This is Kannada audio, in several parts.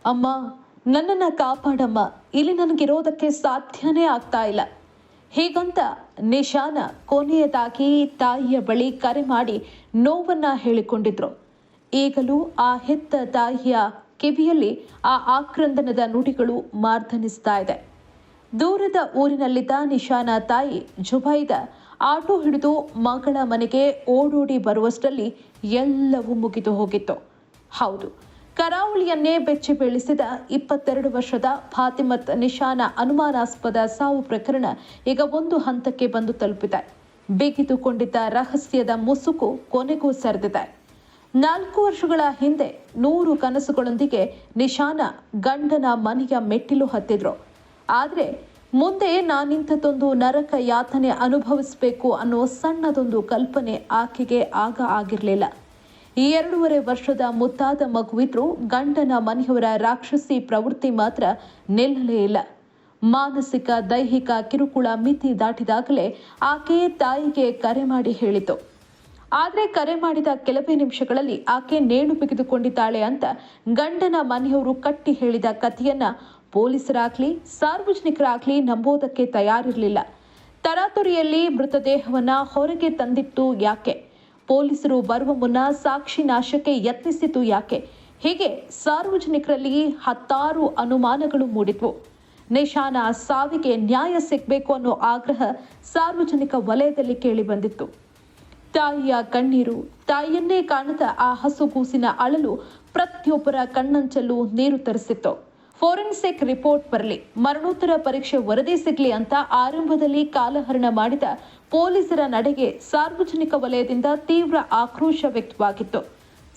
ಅಮ್ಮ, ನನ್ನನ್ನು ಕಾಪಾಡಮ್ಮ, ಇಲ್ಲಿ ನನಗಿರೋದಕ್ಕೆ ಸಾಧ್ಯನೇ ಆಗ್ತಾ ಇಲ್ಲ ಹೀಗಂತ ನಿಶಾನ ಕೊನೆಯದಾಗಿ ತಾಯಿಯ ಬಳಿ ಕರೆ ಮಾಡಿ ನೋವನ್ನ ಹೇಳಿಕೊಂಡಿದ್ರು. ಈಗಲೂ ಆ ಹೆತ್ತ ತಾಯಿಯ ಕಿವಿಯಲ್ಲಿ ಆ ಆಕ್ರಂದನದ ನುಡಿಗಳು ಮಾರ್ಧನಿಸ್ತಾ ಇದೆ. ದೂರದ ಊರಿನಲ್ಲಿದ್ದ ನಿಶಾನ ತಾಯಿ ಜುಬೈದ ಆಟೋ ಹಿಡಿದು ಮಗಳ ಮನೆಗೆ ಓಡೋಡಿ ಬರುವಷ್ಟರಲ್ಲಿ ಎಲ್ಲವೂ ಮುಗಿದು ಹೋಗಿತ್ತು. ಹೌದು, ಕರಾವಳಿಯನ್ನೇ ಬೆಚ್ಚಿ ಬೀಳಿಸಿದ 22 ವರ್ಷದ ಫಾತಿಮತ್ ನಿಶಾನ ಅನುಮಾನಾಸ್ಪದ ಸಾವು ಪ್ರಕರಣ ಈಗ ಒಂದು ಹಂತಕ್ಕೆ ಬಂದು ತಲುಪಿದೆ. ಬಿಗಿದುಕೊಂಡಿದ್ದ ರಹಸ್ಯದ ಮುಸುಕು ಕೊನೆಗೂ ಸರಿದಿದೆ. 4 ವರ್ಷಗಳ ಹಿಂದೆ 100 ಕನಸುಗಳೊಂದಿಗೆ ನಿಶಾನ ಗಂಡನ ಮನೆಯ ಮೆಟ್ಟಿಲು ಹತ್ತಿದ್ರು. ಆದರೆ ಮುಂದೆ ನಾನಿಂಥದ್ದೊಂದು ನರಕ ಯಾತನೆ ಅನುಭವಿಸಬೇಕು ಅನ್ನೋ ಸಣ್ಣದೊಂದು ಕಲ್ಪನೆ ಆಕೆಗೆ ಆಗ ಆಗಿರಲಿಲ್ಲ. ಈ 2.5 ವರ್ಷದ ಮುದ್ದಾದ ಮಗುವಿದ್ರೂ ಗಂಡನ ಮನೆಯವರ ರಾಕ್ಷಸಿ ಪ್ರವೃತ್ತಿ ಮಾತ್ರ ನಿಲ್ಲಲೇ ಇಲ್ಲ. ಮಾನಸಿಕ ದೈಹಿಕ ಕಿರುಕುಳ ಮಿತಿ ದಾಟಿದಾಗಲೇ ಆಕೆ ತಾಯಿಗೆ ಕರೆ ಮಾಡಿ ಹೇಳಿತು. ಆದರೆ ಕರೆ ಮಾಡಿದ ಕೆಲವೇ ನಿಮಿಷಗಳಲ್ಲಿ ಆಕೆ ನೇಣು ಬಿಗಿದುಕೊಂಡಿದ್ದಾಳೆ ಅಂತ ಗಂಡನ ಮನೆಯವರು ಕಟ್ಟಿ ಹೇಳಿದ ಕಥೆಯನ್ನ ಪೊಲೀಸರಾಗ್ಲಿ ಸಾರ್ವಜನಿಕರಾಗ್ಲಿ ನಂಬೋದಕ್ಕೆ ತಯಾರಿರಲಿಲ್ಲ. ತರಾತುರಿಯಲ್ಲಿ ಮೃತದೇಹವನ್ನ ಹೊರಗೆ ತಂದಿಟ್ಟು ಯಾಕೆ? ಪೊಲೀಸರು ಬರುವ ಮುನ್ನ ಸಾಕ್ಷಿ ನಾಶಕ್ಕೆ ಯತ್ನಿಸಿತು ಯಾಕೆ? ಹೀಗೆ ಸಾರ್ವಜನಿಕರಲ್ಲಿ 10 ಅನುಮಾನಗಳು ಮೂಡಿದ್ವು. ನಿಶಾನ ಸಾವಿಗೆ ನ್ಯಾಯ ಸಿಗಬೇಕು ಅನ್ನೋ ಆಗ್ರಹ ಸಾರ್ವಜನಿಕ ವಲಯದಲ್ಲಿ ಕೇಳಿ ಬಂದಿತ್ತು. ತಾಯಿಯ ಕಣ್ಣೀರು, ತಾಯಿಯನ್ನೇ ಕಾಣದ ಆ ಹಸುಗೂಸಿನ ಅಳಲು ಪ್ರತಿಯೊಬ್ಬರ ಕಣ್ಣಂಚಲ್ಲೂ ನೀರು ತರಿಸಿತ್ತು. ಫೋರೆನ್ಸಿಕ್ ರಿಪೋರ್ಟ್ ಬರಲಿ, ಮರಣೋತ್ತರ ಪರೀಕ್ಷೆ ವರದಿ ಸಿಗಲಿ ಅಂತ ಆರಂಭದಲ್ಲಿ ಕಾಲಹರಣ ಮಾಡಿದ ಪೊಲೀಸರ ನಡೆಗೆ ಸಾರ್ವಜನಿಕ ವಲಯದಿಂದ ತೀವ್ರ ಆಕ್ರೋಶ ವ್ಯಕ್ತವಾಗಿತ್ತು.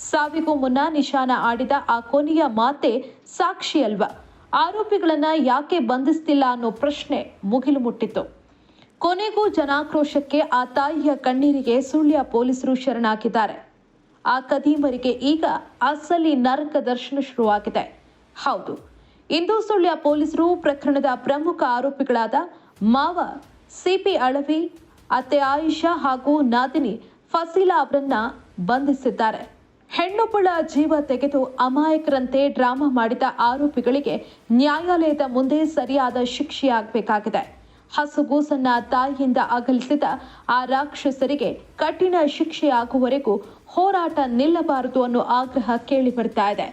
ಸಾವಿಗೂ ಮುನ್ನ ನಿಶಾನ ಆಡಿದ ಆ ಕೊನೆಯ ಮಾತೆ ಸಾಕ್ಷಿ ಅಲ್ವಾ? ಆರೋಪಿಗಳನ್ನ ಯಾಕೆ ಬಂಧಿಸ್ತಿಲ್ಲ ಅನ್ನೋ ಪ್ರಶ್ನೆ ಮುಗಿಲು ಮುಟ್ಟಿತ್ತು. ಕೊನೆಗೂ ಜನಾಕ್ರೋಶಕ್ಕೆ ಆ ತಾಯಿಯ ಕಣ್ಣೀರಿಗೆ ಸುಳ್ಯ ಪೊಲೀಸರು ಶರಣಾಗಿದ್ದಾರೆ. ಆ ಕದೀಮರಿಗೆ ಈಗ ಅಸಲಿ ನರಕ ದರ್ಶನ ಶುರುವಾಗಿದೆ. ಹೌದು, ಇಂದು ಸುಳ್ಯ ಪೊಲೀಸರು ಪ್ರಕರಣದ ಪ್ರಮುಖ ಆರೋಪಿಗಳಾದ ಮಾವ ಸಿಪಿ ಅಳವಿ, ಅತ್ತೆ ಆಯಿಷಾ ಹಾಗೂ ನಾದಿನಿ ಫಸೀಲಾ ಅವರನ್ನ ಬಂಧಿಸಿದ್ದಾರೆ. ಹೆಣ್ಣೊಬ್ಬಳ ಜೀವ ತೆಗೆದು ಅಮಾಯಕರಂತೆ ಡ್ರಾಮಾ ಮಾಡಿದ ಆರೋಪಿಗಳಿಗೆ ನ್ಯಾಯಾಲಯದ ಮುಂದೆ ಸರಿಯಾದ ಶಿಕ್ಷೆಯಾಗಬೇಕಾಗಿದೆ. ಹಸುಗೂಸನ್ನ ತಾಯಿಯಿಂದ ಅಗಲಿಸಿದ ಆ ರಾಕ್ಷಸರಿಗೆ ಕಠಿಣ ಶಿಕ್ಷೆಯಾಗುವವರೆಗೂ ಹೋರಾಟ ನಿಲ್ಲಬಾರದು ಅನ್ನೋ ಆಗ್ರಹ ಕೇಳಿ ಬರ್ತಾ ಇದೆ.